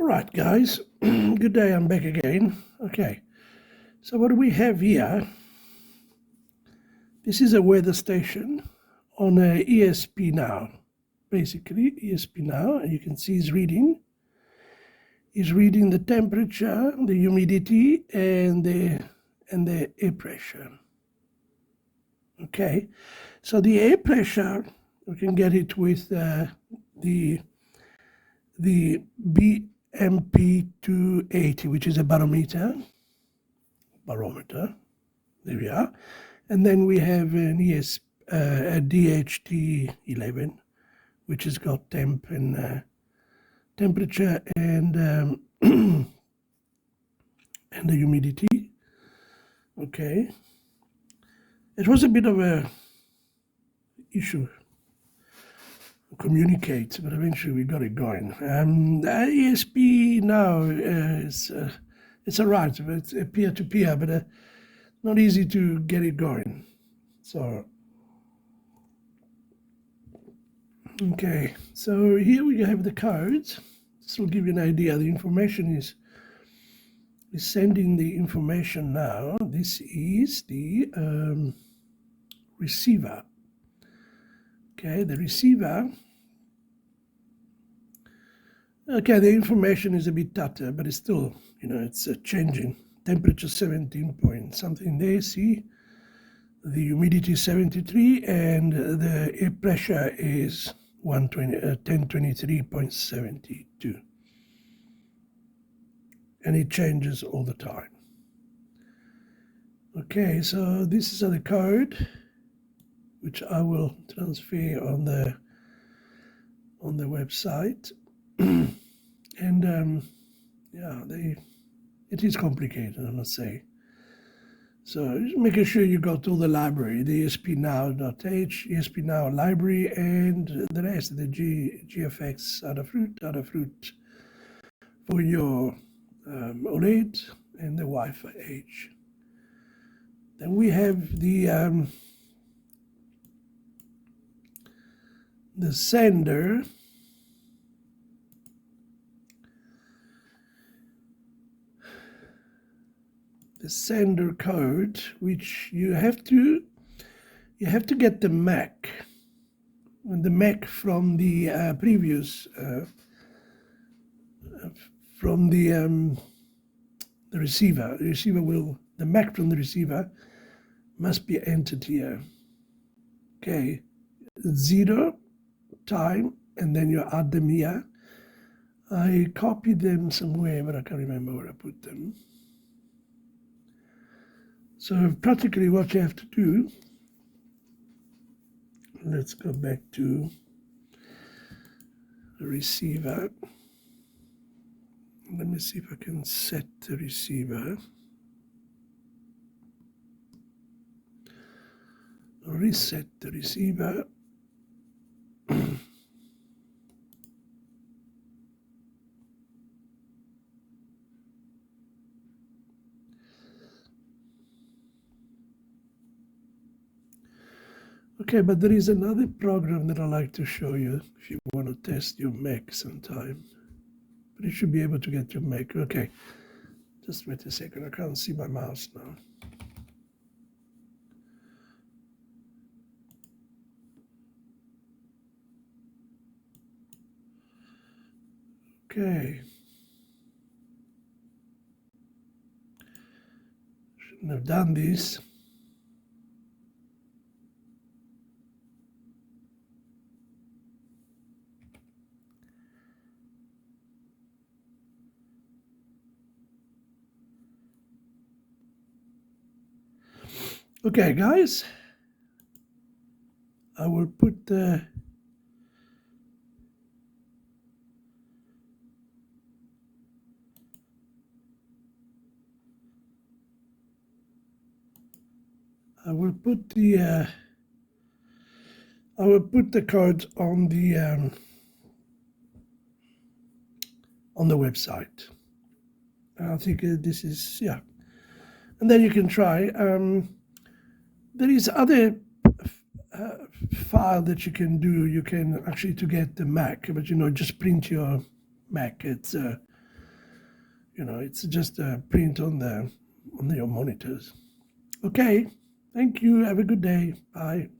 Right, guys, good day, I'm back again. Okay, so what do we have here? This is a weather station on a ESP-NOW. Basically, ESP-NOW, and you can see is reading the temperature, the humidity, and the air pressure. Okay, so the air pressure, we can get it with the BMP280, which is a barometer. There we are. And then we have an a DHT11, which has got temp and temperature and and the humidity. Okay, it was a bit of a issue to communicate, but eventually we got it going. The ESP-NOW it's alright, it's a peer-to-peer, but not easy to get it going. So okay, so here we have the codes. This will give you an idea. The information is sending the information now. This is the receiver. Okay, the receiver. Okay, the information is a bit tighter, but it's still, it's changing. Temperature 17 point something there, see? The humidity 73 and the air pressure is 1023.72. And it changes all the time. Okay, so this is the code, which I will transfer on the website. And yeah, it is complicated, I must say. So just making sure you got all the library, the ESP-NOW.h, ESP-NOW library, and the rest of the GFX Adafruit for your OLED and the Wi-Fi H. Then we have the sender. The sender code, which you have to get the MAC, from the previous from the receiver. The MAC from the receiver must be entered here. Okay, 0 time, and then you add them here. I copied them somewhere, but I can't remember where I put them. So practically what you have to do, let's go back to the receiver. Let me see if I can set the receiver. Reset the receiver. Okay, but there is another program that I like to show you if you want to test your Mac sometime. But you should be able to get your Mac. Okay, just wait a second. I can't see my mouse now. Okay. Shouldn't have done this. Okay, guys, I will put the codes on the website. I think this is, yeah, and then you can try. There is other file that you can do. You can actually, to get the Mac, but just print your Mac. It's it's just a print on your monitors. Okay, thank you. Have a good day. Bye.